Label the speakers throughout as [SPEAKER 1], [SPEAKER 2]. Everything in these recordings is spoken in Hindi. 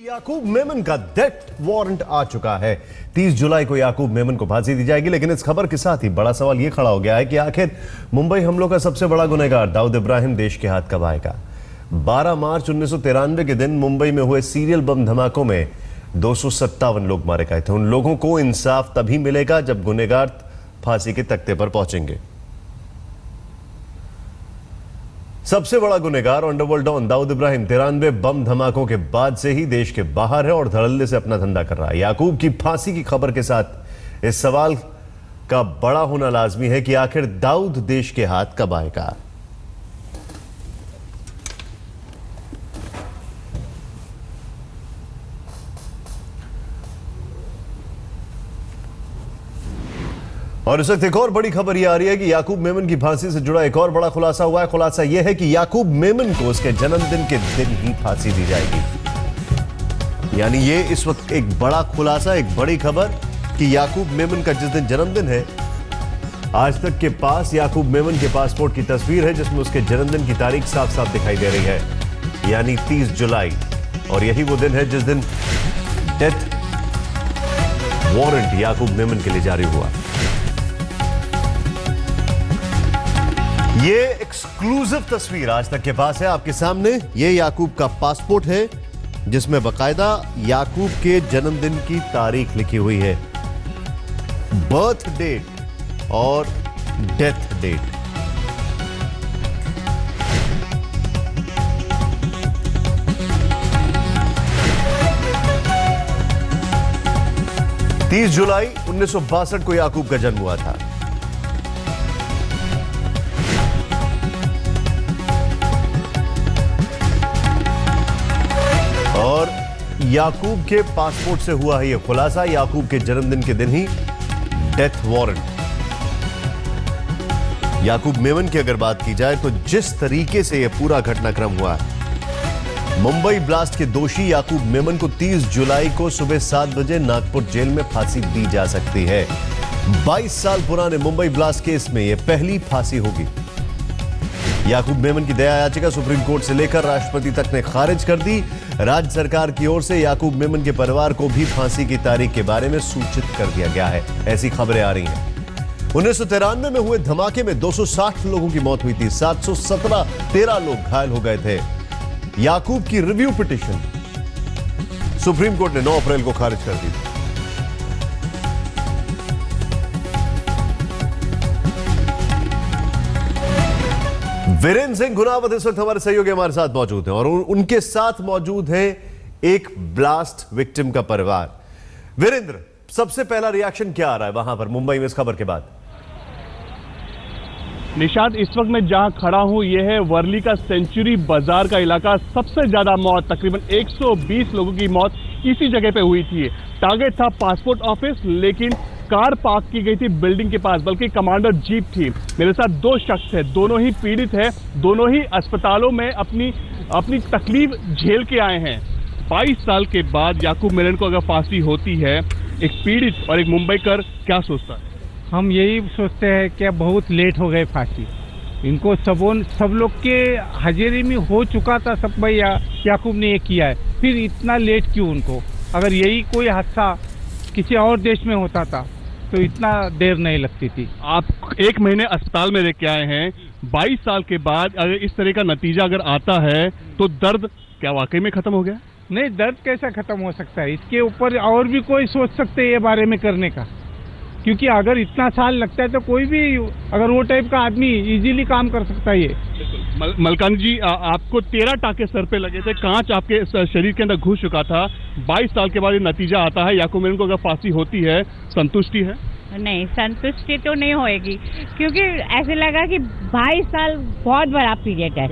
[SPEAKER 1] याकूब मेमन का डेथ वारंट आ चुका है। 30 जुलाई को याकूब मेमन को फांसी दी जाएगी। लेकिन इस खबर के साथ ही बड़ा सवाल यह खड़ा हो गया है कि आखिर मुंबई हमलों का सबसे बड़ा गुनहगार दाऊद इब्राहिम देश के हाथ कब आएगा। 12 मार्च 1993 के दिन मुंबई में हुए सीरियल बम धमाकों में 257 लोग मारे गए थे। उन लोगों को इंसाफ तभी मिलेगा जब गुनहगार फांसी के तख्ते पर पहुंचेंगे। सबसे बड़ा गुनहगार अंडरवर्ल्ड डॉन दाऊद इब्राहिम 93 बम धमाकों के बाद से ही देश के बाहर है और धड़ल्ले से अपना धंधा कर रहा है। याकूब की फांसी की खबर के साथ इस सवाल का बड़ा होना लाजमी है कि आखिर दाऊद देश के हाथ कब आएगा। और इस वक्त एक और बड़ी खबर यह आ रही है कि याकूब मेमन की फांसी से जुड़ा एक और बड़ा खुलासा हुआ है। खुलासा यह है कि याकूब मेमन को उसके जन्मदिन के दिन ही फांसी दी जाएगी। यानी ये इस वक्त एक बड़ा खुलासा, एक बड़ी खबर कि याकूब मेमन का जिस दिन जन्मदिन है, आज तक के पास याकूब मेमन के पासपोर्ट की तस्वीर है जिसमें उसके जन्मदिन की तारीख साफ साफ दिखाई दे रही है, यानी 30 जुलाई। और यही वो दिन है जिस दिन डेथ वारंट याकूब मेमन के लिए जारी हुआ। ये एक्सक्लूसिव तस्वीर आज तक के पास है आपके सामने। ये याकूब का पासपोर्ट है जिसमें बकायदा याकूब के जन्मदिन की तारीख लिखी हुई है, बर्थ डेट और डेथ डेट। तीस जुलाई 1962 को याकूब का जन्म हुआ था। और याकूब के पासपोर्ट से हुआ है यह खुलासा, याकूब के जन्मदिन के दिन ही डेथ वारंट। याकूब मेमन की अगर बात की जाए तो जिस तरीके से यह पूरा घटनाक्रम हुआ है, मुंबई ब्लास्ट के दोषी याकूब मेमन को 30 जुलाई को सुबह 7 बजे नागपुर जेल में फांसी दी जा सकती है। 22 साल पुराने मुंबई ब्लास्ट केस में यह पहली फांसी होगी। याकूब मेमन की दया याचिका सुप्रीम कोर्ट से लेकर राष्ट्रपति तक ने खारिज कर दी। राज्य सरकार की ओर से याकूब मेमन के परिवार को भी फांसी की तारीख के बारे में सूचित कर दिया गया है, ऐसी खबरें आ रही हैं। 1993 में हुए धमाके में 260 लोगों की मौत हुई थी, 13 लोग घायल हो गए थे। याकूब की रिव्यू पिटीशन सुप्रीम कोर्ट ने 9 अप्रैल को खारिज कर दी। वीरेंद्र सिंह गुनावत इस वक्त हमारे सहयोगी हमारे साथ मौजूद हैं और उनके साथ मौजूद है एक ब्लास्ट विक्टिम का परिवार। वीरेंद्र, सबसे पहला रिएक्शन क्या आ रहा है वहां पर मुंबई में इस खबर के बाद?
[SPEAKER 2] निशाद, इस वक्त मैं जहां खड़ा हूं यह है वर्ली का सेंचुरी बाजार का इलाका। सबसे ज्यादा मौत, तकरीबन 120 लोगों की मौत इसी जगह पे हुई थी। टारगेट था पासपोर्ट ऑफिस, लेकिन कार पार्क की गई थी बिल्डिंग के पास, बल्कि कमांडर जीप थी। मेरे साथ 2 शख्स हैं, दोनों ही पीड़ित हैं, दोनों ही अस्पतालों में अपनी तकलीफ झेल के आए हैं। 22 साल के बाद याकूब मेमन को अगर फांसी होती है, एक पीड़ित और एक मुंबईकर क्या सोचता है?
[SPEAKER 3] हम यही सोचते हैं कि बहुत लेट हो गए फांसी। इनको सब लोग के हाजिरी में हो चुका था सब भाई, याकूब ने ये किया है, फिर इतना लेट क्यों उनको? अगर यही कोई हादसा किसी और देश में होता था तो इतना देर नहीं लगती थी।
[SPEAKER 2] आप 1 महीने अस्पताल में रह के आए हैं, 22 साल के बाद अगर इस तरह का नतीजा अगर आता है तो दर्द क्या वाकई में खत्म हो गया?
[SPEAKER 3] नहीं, दर्द कैसा खत्म हो सकता है? इसके ऊपर और भी कोई सोच सकते हैं ये बारे में करने का, क्योंकि अगर इतना साल लगता है तो कोई भी अगर वो टाइप का आदमी इजीली काम कर सकता है। ये
[SPEAKER 2] मलकानी जी, आपको 13 टाके सर पे लगे थे, कांच आपके शरीर के अंदर घुस चुका था। 22 साल के बाद ये नतीजा आता है, याकूब मेमन को अगर फांसी होती है, संतुष्टि है?
[SPEAKER 4] नहीं, संतुष्टि तो नहीं होएगी, क्योंकि ऐसे लगा कि 22 साल बहुत बड़ा पीरियड है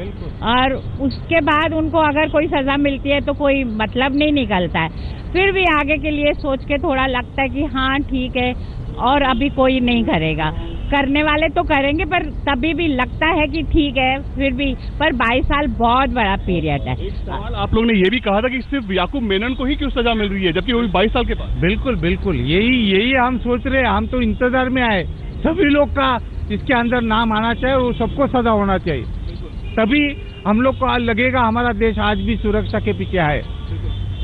[SPEAKER 4] और उसके बाद उनको अगर कोई सजा मिलती है तो कोई मतलब नहीं निकलता है। फिर भी आगे के लिए सोच के थोड़ा लगता है कि हाँ ठीक है, और अभी कोई नहीं करेगा, करने वाले तो करेंगे, पर तभी भी लगता है कि ठीक है फिर भी। पर 22 साल बहुत बड़ा पीरियड है।
[SPEAKER 2] एक सवाल आप लोगों ने ये भी कहा था कि सिर्फ याकूब मेमन को ही क्यों सजा मिल रही है, जबकि वो भी 22 साल के बाद।
[SPEAKER 3] बिल्कुल बिल्कुल, यही हम सोच रहे हैं। हम तो इंतजार में आए सभी लोग का, जिसके अंदर नाम आना चाहिए वो सबको सजा होना चाहिए, तभी हम लोग को लगेगा हमारा देश आज भी सुरक्षा के पीछे है।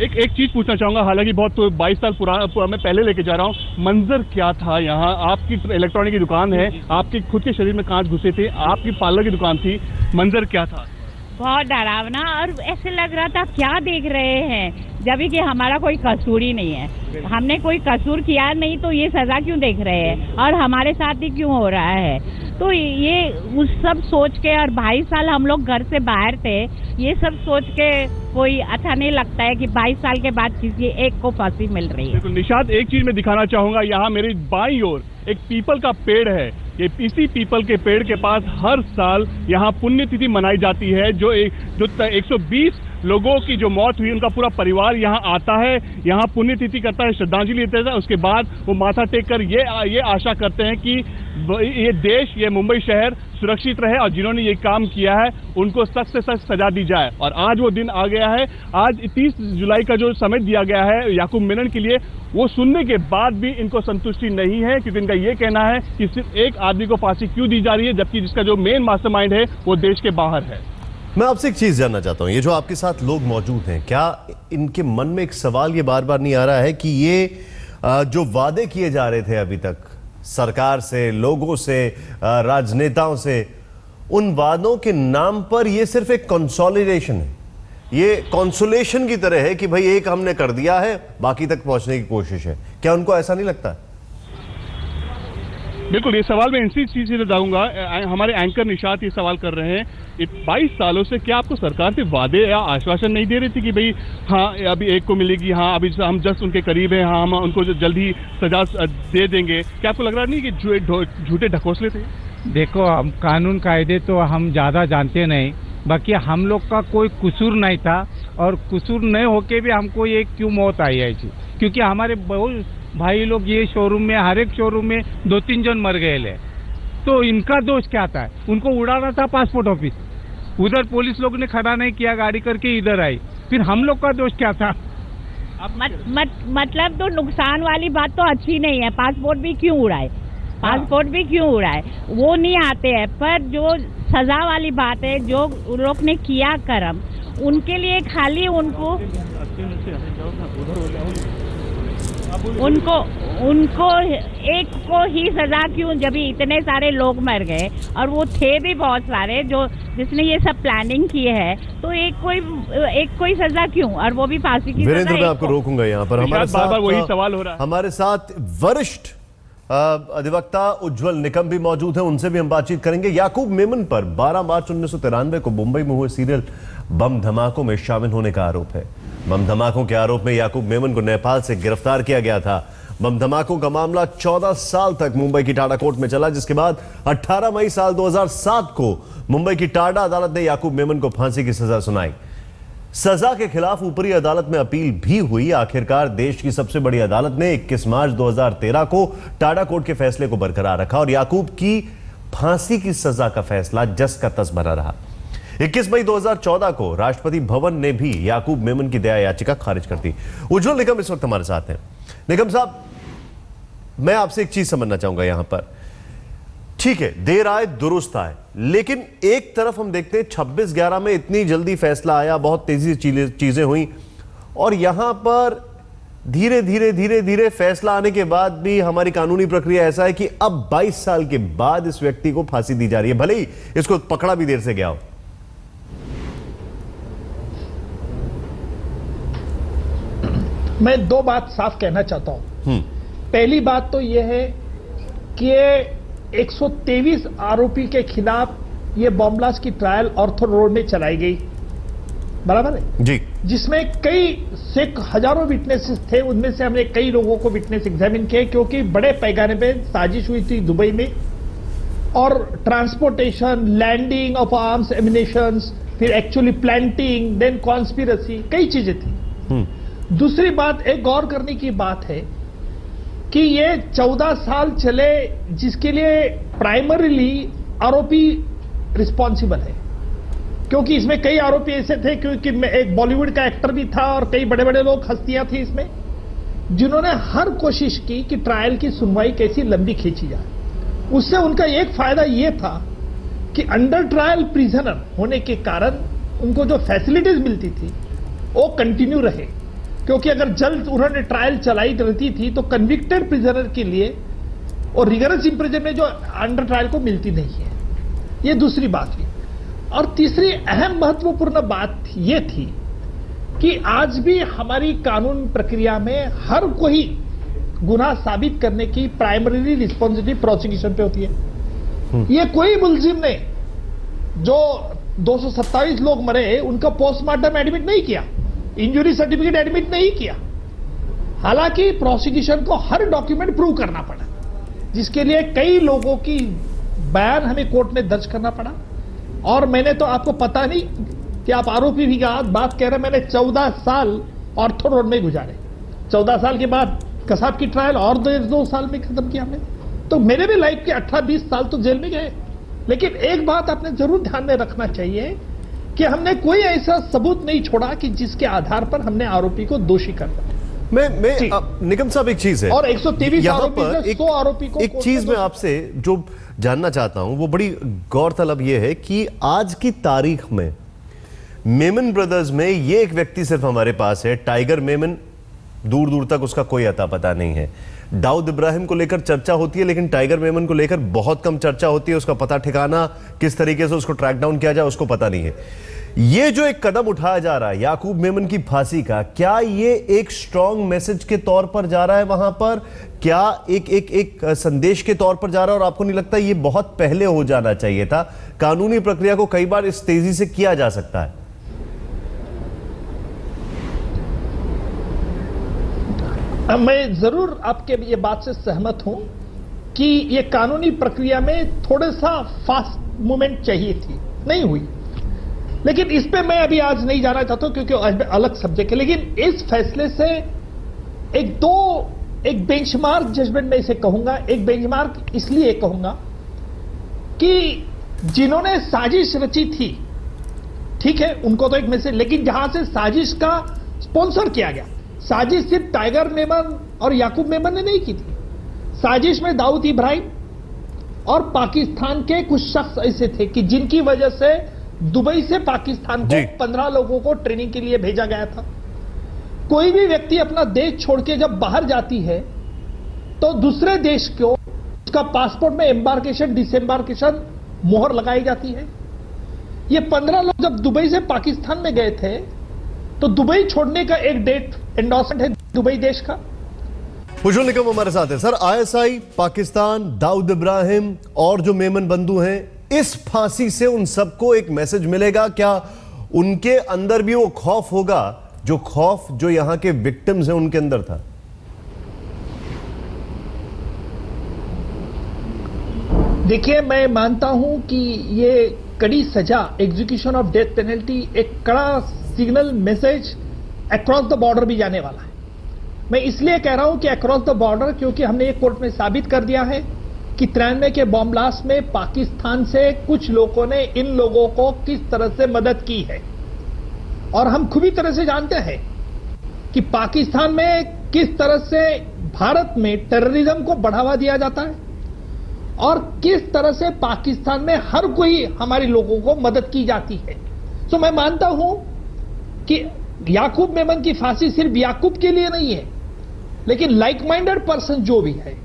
[SPEAKER 2] एक चीज पूछना चाहूंगा, हालांकि बहुत 22 साल पुराना मैं पहले लेके जा रहा हूँ, मंजर क्या था यहाँ? आपकी इलेक्ट्रॉनिक की दुकान है, आपके खुद के शरीर में कांच घुसे थे, आपकी पार्लर की दुकान थी, मंजर क्या था?
[SPEAKER 4] बहुत डरावना, और ऐसे लग रहा था क्या देख रहे हैं, जब कि हमारा कोई कसूर ही नहीं है, हमने कोई कसूर किया नहीं, तो ये सजा क्यों देख रहे हैं और हमारे साथ ही क्यों हो रहा है? तो ये उस सब सोच के, और 22 साल हम लोग घर से बाहर थे, ये सब सोच के कोई अच्छा नहीं लगता है कि 22 साल के बाद किसी एक को फांसी मिल रही है।
[SPEAKER 2] बिल्कुल निशाद, एक चीज मैं दिखाना चाहूंगा, यहाँ मेरी बाईं ओर एक पीपल का पेड़ है। ये इसी पीपल के पेड़ के पास हर साल यहाँ पुण्यतिथि मनाई जाती है, जो 120 लोगों की जो मौत हुई, उनका पूरा परिवार यहाँ आता है, यहाँ पुण्यतिथि करता है, श्रद्धांजलि देता है। उसके बाद वो माथा टेक कर ये आशा करते हैं कि ये देश, ये मुंबई शहर सुरक्षित रहे, और जिन्होंने ये काम किया है उनको सख्त से सख्त सजा दी जाए। और आज वो दिन आ गया है। आज 30 जुलाई का जो समय दिया गया है याकूब मेनन के लिए, वो सुनने के बाद भी इनको संतुष्टि नहीं है, क्योंकि इनका ये कहना है कि सिर्फ एक आदमी को फांसी क्यों दी जा रही है, जबकि जिसका जो मेन मास्टरमाइंड है वो देश के बाहर है।
[SPEAKER 1] मैं आपसे एक चीज जानना चाहता हूं, ये जो आपके साथ लोग मौजूद हैं, क्या इनके मन में एक सवाल ये बार बार नहीं आ रहा है कि ये जो वादे किए जा रहे थे अभी तक सरकार से, लोगों से, राजनेताओं से, उन वादों के नाम पर ये सिर्फ एक कंसोलिडेशन है, ये कंसोलेशन की तरह है कि भाई एक हमने कर दिया है, बाकी तक पहुंचने की कोशिश है? क्या उनको ऐसा नहीं लगता?
[SPEAKER 2] बिल्कुल, ये सवाल मैं इसी चीज से जाऊंगा। हमारे एंकर निशात ये सवाल कर रहे हैं, 22 सालों से क्या आपको सरकार से वादे या आश्वासन नहीं दे रही थी कि भाई हाँ अभी एक को मिलेगी, हाँ अभी हम जस्ट उनके करीब हैं, हाँ हम उनको जल्दी सजा दे देंगे? क्या आपको लग रहा नहीं कि झूठे ढकोसले थे?
[SPEAKER 3] देखो, हम कानून कायदे तो हम ज़्यादा जानते नहीं, बाकी हम लोग का कोई कसूर नहीं था, और कसूर नहीं होके भी हमको ये क्यों मौत आई है जी? क्योंकि हमारे बहुत भाई लोग ये शोरूम में, हर एक शोरूम में 2-3 जन मर गए ले, तो इनका दोष क्या था? उनको उड़ाना था पासपोर्ट ऑफिस, उधर पुलिस लोग ने खड़ा नहीं किया, गाड़ी करके इधर आई, फिर हम लोग का दोष क्या था?
[SPEAKER 4] मतलब तो नुकसान वाली बात तो अच्छी नहीं है, पासपोर्ट भी क्यों उड़ाए, पासपोर्ट भी क्यों उड़ाए, वो नहीं आते हैं। पर जो सजा वाली बात है, जो लोग ने किया कर्म, उनके लिए खाली उनको एक को ही सजा क्यों, जब इतने सारे लोग मर गए, और वो थे भी बहुत सारे जिसने ये सब प्लानिंग की है, तो एक कोई सजा क्यों, और वो भी फांसी की सजा।
[SPEAKER 1] वीरेंद्र, मैं आपको रोकूंगा यहाँ पर। हमारे साथ
[SPEAKER 2] वही सवाल हो रहा है।
[SPEAKER 1] हमारे साथ वरिष्ठ अधिवक्ता उज्जवल निकम भी मौजूद हैं, उनसे भी हम बातचीत करेंगे। याकूब मेमन पर 12 मार्च 1993 को मुंबई में हुए सीरियल बम धमाकों में शामिल होने का आरोप है। बम धमाकों के आरोप में याकूब मेमन को नेपाल से गिरफ्तार किया गया था। बम धमाकों का मामला 14 साल तक मुंबई की टाडा कोर्ट में चला, जिसके बाद 18 मई साल 2007 को मुंबई की टाडा अदालत ने याकूब मेमन को फांसी की सजा सुनाई। सजा के खिलाफ ऊपरी अदालत में अपील भी हुई। आखिरकार देश की सबसे बड़ी अदालत ने 21 मार्च 2013 को टाडा कोर्ट के फैसले को बरकरार रखा और याकूब की फांसी की सजा का फैसला जस का तस बना रहा। 21 मई 2014 को राष्ट्रपति भवन ने भी याकूब मेमन की दया याचिका खारिज कर दी। उज्जवल निकम इस वक्त हमारे साथ हैं। निकम साहब, मैं आपसे एक चीज समझना चाहूंगा यहां पर। ठीक है, देर आए दुरुस्त आए, लेकिन एक तरफ हम देखते हैं 26/11 में इतनी जल्दी फैसला आया, बहुत तेजी से चीजें हुई, और यहां पर धीरे धीरे धीरे धीरे फैसला आने के बाद भी हमारी कानूनी प्रक्रिया ऐसा है कि अब 22 साल के बाद इस व्यक्ति को फांसी दी जा रही है, भले ही इसको पकड़ा भी देर से गया हो।
[SPEAKER 5] मैं दो बात साफ कहना चाहता हूं। पहली बात तो यह है कि 123 आरोपी के खिलाफ ये बॉम्ब ब्लास्ट की ट्रायल ऑर्थर रोड में चलाई गई, बराबर है
[SPEAKER 1] जी, जिसमें
[SPEAKER 5] कई हजारों विटनेसेस थे। उनमें से हमने कई लोगों को विटनेस एग्जामिन किए, क्योंकि बड़े पैमाने पे साजिश हुई थी दुबई में, और ट्रांसपोर्टेशन, लैंडिंग ऑफ आर्म्स, एमिनेशंस, फिर एक्चुअली प्लांटिंग, देन कॉन्स्पिरेसी, कई चीजें थी। दूसरी बात, एक गौर करने की बात है कि ये 14 साल चले, जिसके लिए प्राइमरीली आरोपी रिस्पॉन्सिबल है, क्योंकि इसमें कई आरोपी ऐसे थे, क्योंकि एक बॉलीवुड का एक्टर भी था और कई बड़े बड़े लोग, हस्तियां थी इसमें, जिन्होंने हर कोशिश की कि ट्रायल की सुनवाई कैसी लंबी खींची जाए। उससे उनका एक फायदा यह था कि अंडर ट्रायल प्रिजनर होने के कारण उनको जो फैसिलिटीज मिलती थी वो कंटिन्यू रहे। क्योंकि अगर जल्द उन्होंने ट्रायल चलाई रहती थी तो कन्विक्टेड प्रिजनर के लिए और रिगरस इम्प्रिजनमेंट जो अंडर ट्रायल को मिलती नहीं है। ये दूसरी बात हुई। और तीसरी अहम महत्वपूर्ण बात ये थी कि आज भी हमारी कानून प्रक्रिया में हर कोई गुनाह साबित करने की प्राइमरी रिस्पॉन्सिबिलिटी प्रोसिक्यूशन पे होती है। ये कोई मुलजिम ने जो 227 लोग मरे उनका पोस्टमार्टम एडमिट नहीं किया, इंजरी सर्टिफिकेट एडमिट नहीं किया। हालांकि प्रोसिक्यूशन को हर डॉक्यूमेंट प्रूव करना पड़ा, जिसके लिए कई लोगों की बयान हमें कोर्ट में दर्ज करना पड़ा। और मैंने तो आपको पता नहीं कि आप आरोपी भी बात कह रहे हैं, मैंने 14 साल ऑर्थो रोड में गुजारे। 14 साल के बाद कसाब की ट्रायल और 2 साल में खत्म किया हमने। तो मेरे भी लाइफ के 18-20 साल तो जेल में गए। लेकिन एक बात आपने जरूर ध्यान में रखना चाहिए कि हमने कोई ऐसा सबूत नहीं छोड़ा कि जिसके आधार पर हमने आरोपी को दोषी कर दिया।
[SPEAKER 1] निगम साहब, एक चीज है
[SPEAKER 5] और 123
[SPEAKER 1] यहाँ
[SPEAKER 5] आरोपी
[SPEAKER 1] पर
[SPEAKER 5] में 100 आरोपी को
[SPEAKER 1] एक चीज मैं आपसे जो जानना चाहता हूं वो बड़ी गौरतलब ये है कि आज की तारीख में मेमन ब्रदर्स में ये एक व्यक्ति सिर्फ हमारे पास है, टाइगर मेमन। दूर दूर तक उसका कोई अता पता नहीं है। दाऊद इब्राहिम को लेकर चर्चा होती है, लेकिन टाइगर मेमन को लेकर बहुत कम चर्चा होती है। उसका पता ठिकाना, किस तरीके से उसको ट्रैक डाउन किया जाए, उसको पता नहीं है। ये जो एक कदम उठाया जा रहा है याकूब मेमन की फांसी का, क्या ये एक स्ट्रॉन्ग मैसेज के तौर पर जा रहा है वहां पर? क्या एक संदेश के तौर पर जा रहा है? और आपको नहीं लगता ये बहुत पहले हो जाना चाहिए था? कानूनी प्रक्रिया को कई बार इस तेजी से किया जा सकता है।
[SPEAKER 5] मैं जरूर आपके ये बात से सहमत हूं कि ये कानूनी प्रक्रिया में थोड़ा सा फास्ट मूवमेंट चाहिए थी, नहीं हुई। लेकिन इस पे मैं अभी आज नहीं जाना चाहता हूं क्योंकि अलग सब्जेक्ट है। लेकिन इस फैसले से एक बेंचमार्क जजमेंट मैं इसे कहूंगा। एक बेंचमार्क इसलिए कहूंगा कि जिन्होंने साजिश रची थी, ठीक है, उनको तो एक मैसेज, लेकिन जहां से साजिश का स्पॉन्सर किया गया, साजिश सिर्फ टाइगर मेमन और याकूब मेमन ने नहीं की थी। साजिश में दाऊद इब्राहिम और पाकिस्तान के कुछ शख्स ऐसे थे कि जिनकी वजह से दुबई से पाकिस्तान को 15 लोगों को ट्रेनिंग के लिए भेजा गया था। कोई भी व्यक्ति अपना देश छोड़ के जब बाहर जाती है तो दूसरे देश को उसका पासपोर्ट में एम्बार्केशन डिसएम्बार्केशन मोहर लगाई जाती है। ये 15 लोग जब दुबई से पाकिस्तान में गए थे तो दुबई छोड़ने का एक डेट एंडोर्समेंट है दुबई देश का।
[SPEAKER 1] पुष्पल निगम हमारे साथ है। सर, आईएसआई, पाकिस्तान, दाऊद इब्राहिम और जो मेमन बंधु हैं, इस फांसी से उन सबको एक मैसेज मिलेगा? क्या उनके अंदर भी वो खौफ होगा जो यहां के विक्टिम्स हैं उनके अंदर था?
[SPEAKER 5] देखिए, मैं मानता हूं कि ये कड़ी सजा, एग्जीक्यूशन ऑफ डेथ पेनल्टी, एक कड़ा signal message across the border भी जाने वाला है। मैं इसलिए कह रहा हूं कि अक्रॉस द बॉर्डर क्योंकि हमने ये कोर्ट में साबित कर दिया है कि 93 के बॉम्ब ब्लास्ट में पाकिस्तान से कुछ लोगों ने इन लोगों को किस तरह से मदद की है। और हम खूबी तरह से जानते हैं कि पाकिस्तान में किस तरह से भारत में टेररिज्म को बढ़ावा दिया जाता है और किस तरह से पाकिस्तान में हर कोई हमारे लोगों को मदद की जाती है। तो मैं मानता हूं कि याकूब मेमन की फांसी सिर्फ याकूब के लिए नहीं है, लेकिन लाइक माइंडेड पर्सन जो भी है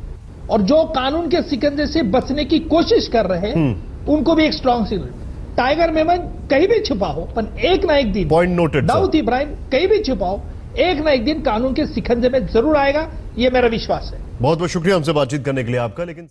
[SPEAKER 5] और जो कानून के सिकंजे से बचने की कोशिश कर रहे हैं उनको भी एक स्ट्रॉन्ग सिग्नल। टाइगर मेमन कहीं भी छुपा हो, पर एक ना एक दिन,
[SPEAKER 1] पॉइंट नोटेड,
[SPEAKER 5] दाऊद इब्राहिम कहीं भी छुपा हो, एक ना एक दिन कानून के सिकंजे में जरूर आएगा, यह मेरा विश्वास है।
[SPEAKER 1] बहुत बहुत शुक्रिया हमसे बातचीत करने के लिए आपका। लेकिन